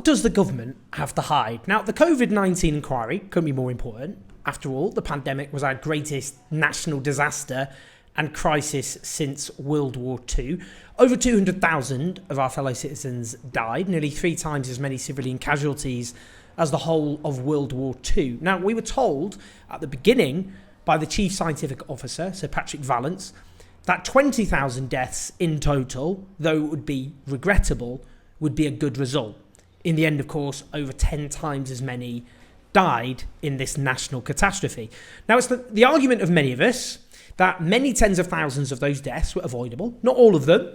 what does the government have to hide? Now, the COVID-19 inquiry couldn't be more important. After all, the pandemic was our greatest national disaster and crisis since World War II. Over 200,000 of our fellow citizens died, nearly 3 times as many civilian casualties as the whole of World War II. Now, we were told at the beginning by the Chief Scientific Officer, Sir Patrick Vallance, that 20,000 deaths in total, though it would be regrettable, would be a good result. In the end, of course, over 10 times as many died in this national catastrophe. Now, it's the argument of many of us that many tens of thousands of those deaths were avoidable. Not all of them.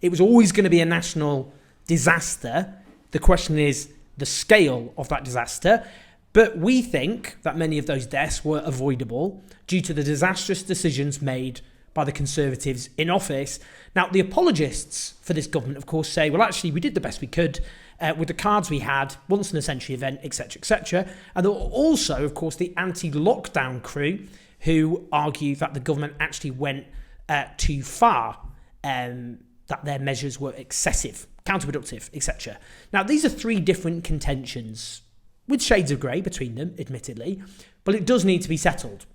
It was always going to be a national disaster. The question is the scale of that disaster. But we think that many of those deaths were avoidable due to the disastrous decisions made by the Conservatives in office. Now, the apologists for this government, of course, say, well, actually, we did the best we could with the cards we had, once in a century event, etc., etc. And there were also, of course, the anti-lockdown crew who argue that the government actually went too far, that their measures were excessive, counterproductive, etc. Now, these are 3 different contentions, with shades of grey between them, admittedly, but it does need to be settled.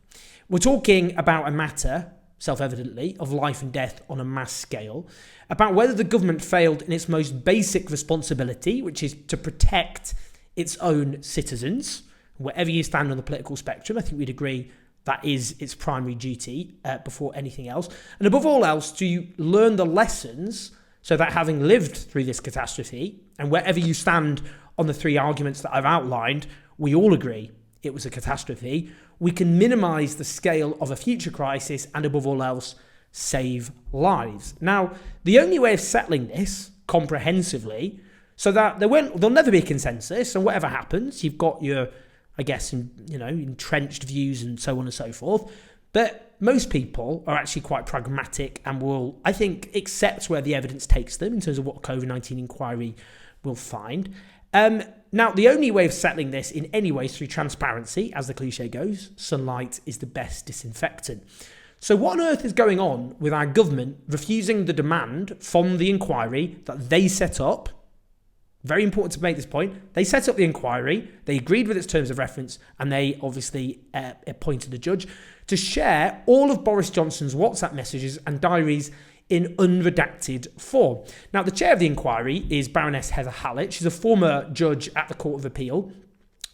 We're talking about a matter, self-evidently, of life and death on a mass scale, about whether the government failed in its most basic responsibility, which is to protect its own citizens. Wherever you stand on the political spectrum, I think we'd agree that is its primary duty before anything else. And above all else, to learn the lessons so that having lived through this catastrophe, and wherever you stand on the 3 arguments that I've outlined, we all agree it was a catastrophe, we can minimise the scale of a future crisis and above all else, save lives. Now, the only way of settling this comprehensively, so that there'll never be a consensus, and whatever happens, you've got your, I guess, entrenched views and so on and so forth. But most people are actually quite pragmatic and will, I think, accept where the evidence takes them in terms of what COVID-19 inquiry will find. Now, the only way of settling this in any way is through transparency, as the cliche goes. Sunlight is the best disinfectant. So what on earth is going on with our government refusing the demand from the inquiry that they set up? Very important to make this point. They set up the inquiry, they agreed with its terms of reference, and they obviously appointed the judge to share all of Boris Johnson's WhatsApp messages and diaries in unredacted form. Now, the chair of the inquiry is Baroness Heather Hallett. She's a former judge at the Court of Appeal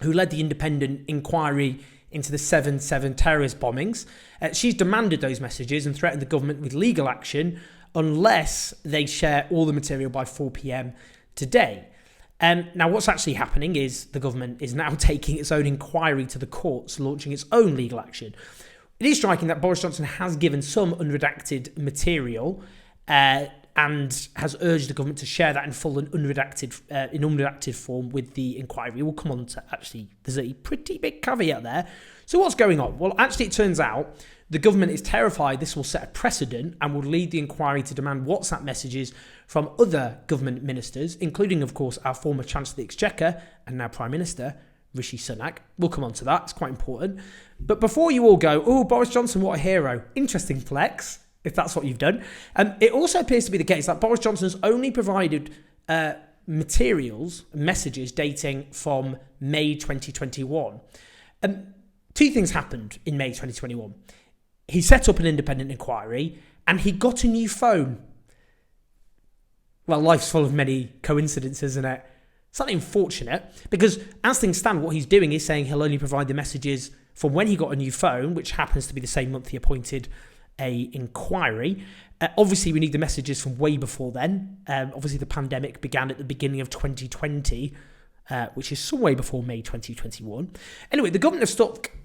who led the independent inquiry into the 7/7 terrorist bombings. She's demanded those messages and threatened the government with legal action unless they share all the material by 4 p.m. today. Now, what's actually happening is the government is now taking its own inquiry to the courts, launching its own legal action. It is striking that Boris Johnson has given some unredacted material and has urged the government to share that in full and unredacted form with the inquiry. We'll come on to actually, there's a pretty big caveat there. So what's going on? Well, actually, it turns out the government is terrified this will set a precedent and will lead the inquiry to demand WhatsApp messages from other government ministers, including, of course, our former Chancellor of the Exchequer and now Prime Minister, Rishi Sunak. We'll come on to that. It's quite important. But before you all go, oh, Boris Johnson, what a hero. Interesting flex, if that's what you've done. It also appears to be the case that Boris Johnson's only provided messages dating from May 2021. 2 things happened in May 2021. He set up an independent inquiry and he got a new phone. Well, life's full of many coincidences, isn't it? It's not unfortunate because as things stand, what he's doing is saying he'll only provide the messages from when he got a new phone, which happens to be the same month he appointed a inquiry. Obviously, we need the messages from way before then. Obviously, the pandemic began at the beginning of 2020, which is some way before May 2021. Anyway, the government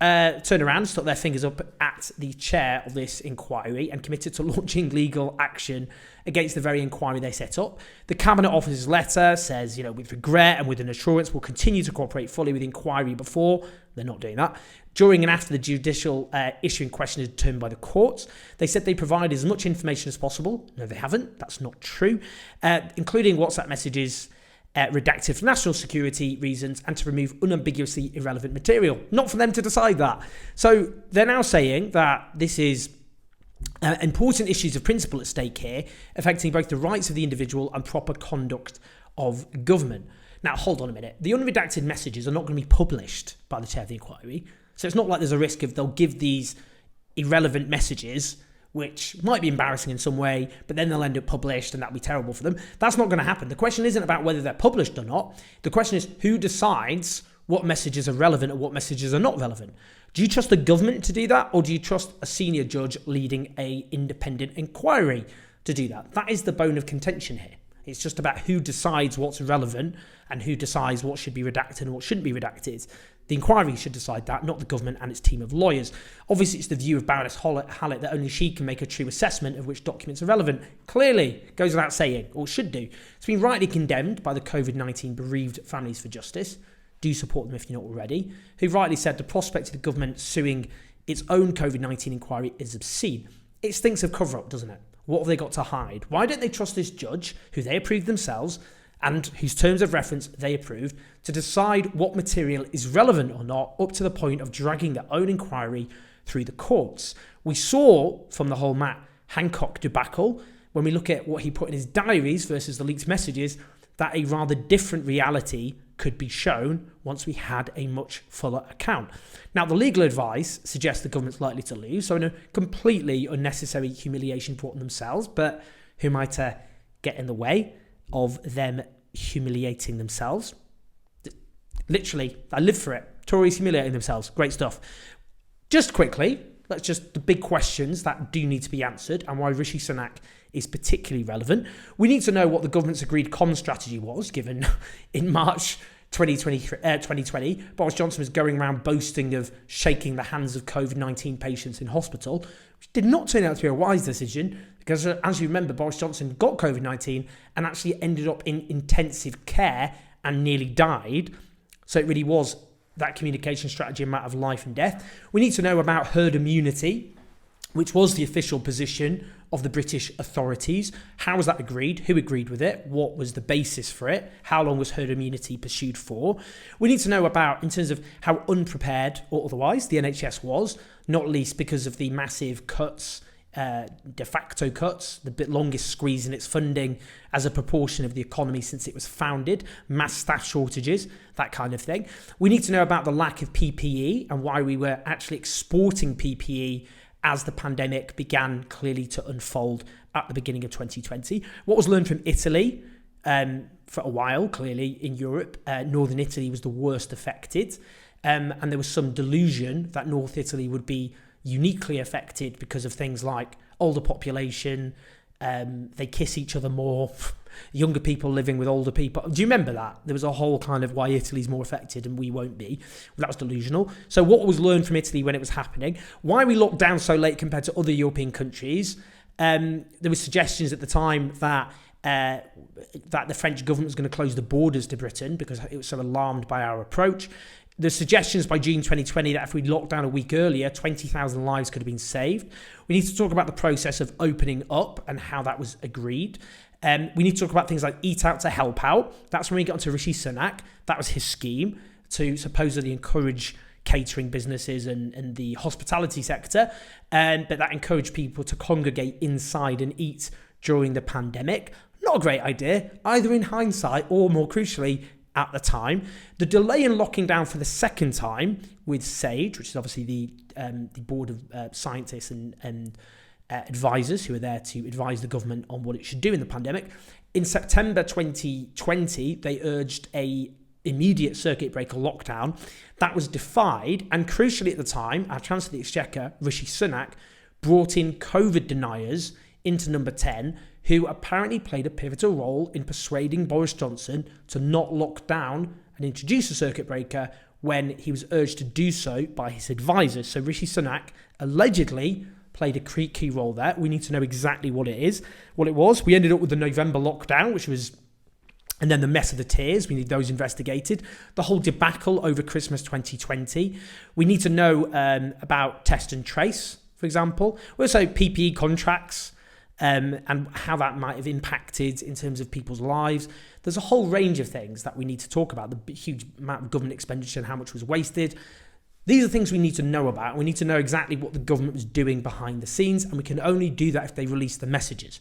have turned around, stuck their fingers up at the chair of this inquiry and committed to launching legal action against the very inquiry they set up. The Cabinet Office's letter says, with regret and with an assurance, we'll continue to cooperate fully with the inquiry before. They're not doing that. During and after the judicial issue in question is determined by the courts. They said they provide as much information as possible. No, they haven't. That's not true. Including WhatsApp messages redacted for national security reasons and to remove unambiguously irrelevant material. Not for them to decide that. So they're now saying that this is important issues of principle at stake here, affecting both the rights of the individual and proper conduct of government. Now, hold on a minute. The unredacted messages are not going to be published by the chair of the inquiry. So it's not like there's a risk of they'll give these irrelevant messages, which might be embarrassing in some way, but then they'll end up published and that'll be terrible for them. That's not going to happen. The question isn't about whether they're published or not. The question is who decides what messages are relevant and what messages are not relevant. Do you trust the government to do that, or do you trust a senior judge leading an independent inquiry to do that? That is the bone of contention here. It's just about who decides what's relevant and who decides what should be redacted and what shouldn't be redacted. The inquiry should decide that, not the government and its team of lawyers. Obviously, it's the view of Baroness Hallett that only she can make a true assessment of which documents are relevant. Clearly, goes without saying, or should do. It's been rightly condemned by the COVID-19 bereaved Families for Justice. Do support them if you're not already. Who rightly said the prospect of the government suing its own COVID-19 inquiry is obscene. It stinks of cover-up, doesn't it? What have they got to hide? Why don't they trust this judge, who they approved themselves, and whose terms of reference they approved, to decide what material is relevant or not, up to the point of dragging their own inquiry through the courts? We saw from the whole Matt Hancock debacle, when we look at what he put in his diaries versus the leaked messages, that a rather different reality could be shown once we had a much fuller account. Now, the legal advice suggests the government's likely to lose, so in a completely unnecessary humiliation brought on themselves, but who might get in the way of them humiliating themselves? Literally, I live for it. Tories humiliating themselves. Great stuff. Just quickly, the big questions that do need to be answered and why Rishi Sunak is particularly relevant. We need to know what the government's agreed comms strategy was, given in March 2020, Boris Johnson was going around boasting of shaking the hands of COVID-19 patients in hospital, which did not turn out to be a wise decision because, as you remember, Boris Johnson got COVID-19 and actually ended up in intensive care and nearly died. So it really was that communication strategy a matter of life and death. We need to know about herd immunity, which was the official position of the British authorities. How was that agreed? Who agreed with it? What was the basis for it? How long was herd immunity pursued for? We need to know about, in terms of how unprepared or otherwise the NHS was, not least because of the massive cuts, de facto cuts, the longest squeeze in its funding as a proportion of the economy since it was founded, mass staff shortages, that kind of thing. We need to know about the lack of PPE and why we were actually exporting PPE as the pandemic began clearly to unfold at the beginning of 2020. What was learned from Italy for a while, clearly in Europe, Northern Italy was the worst affected. And there was some delusion that North Italy would be uniquely affected because of things like older population, they kiss each other more, younger people living with older people. Do you remember that? There was a whole kind of why Italy's more affected and we won't be. Well, that was delusional. So what was learned from Italy when it was happening? Why we locked down so late compared to other European countries? There were suggestions at the time that the French government was going to close the borders to Britain because it was so alarmed by our approach. The suggestions by June 2020 that if we'd locked down a week earlier, 20,000 lives could have been saved. We need to talk about the process of opening up and how that was agreed. We need to talk about things like Eat Out to Help Out. That's when we got onto Rishi Sunak. That was his scheme to supposedly encourage catering businesses and the hospitality sector. But that encouraged people to congregate inside and eat during the pandemic. Not a great idea, either in hindsight or, more crucially, at the time. The delay in locking down for the second time with SAGE, which is obviously the board of scientists and advisors who are there to advise the government on what it should do in the pandemic. In September 2020, they urged a immediate circuit breaker lockdown. That was defied, and crucially at the time, our Chancellor of the Exchequer, Rishi Sunak, brought in COVID deniers into number 10, who apparently played a pivotal role in persuading Boris Johnson to not lock down and introduce a circuit breaker when he was urged to do so by his advisors. So Rishi Sunak allegedly played a key role there. We need to know exactly what it was. We ended up with the November lockdown, and then the mess of the tiers. We need those investigated. The whole debacle over Christmas 2020. We need to know about test and trace, for example. Also PPE contracts, and how that might have impacted in terms of people's lives. There's a whole range of things that we need to talk about, the huge amount of government expenditure and how much was wasted. These are things we need to know about. We need to know exactly what the government was doing behind the scenes, and we can only do that if they release the messages.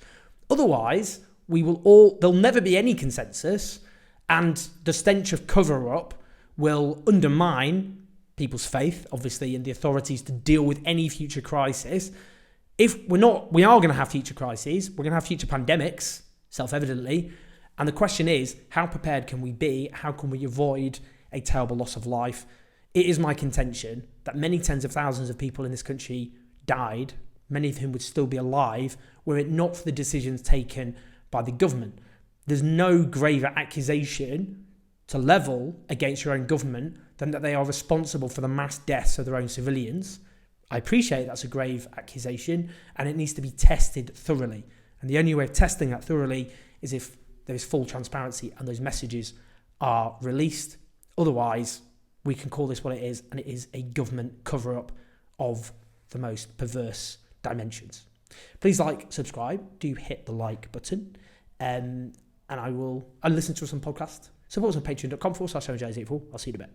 Otherwise, there'll never be any consensus, And the stench of cover-up will undermine people's faith, obviously, in the authorities to deal with any future crisis. If we are going to have future crises, we're going to have future pandemics, self-evidently. And the question is, how prepared can we be? How can we avoid a terrible loss of life? It is my contention that many tens of thousands of people in this country died, many of whom would still be alive, were it not for the decisions taken by the government. There's no graver accusation to level against your own government than that they are responsible for the mass deaths of their own civilians. I appreciate that's a grave accusation, and it needs to be tested thoroughly. And the only way of testing that thoroughly is if there is full transparency and those messages are released. Otherwise, we can call this what it is, and it is a government cover-up of the most perverse dimensions. Please like, subscribe, do hit the like button, and I'll listen to some podcasts. Support us on patreon.com/I'll see you in a bit.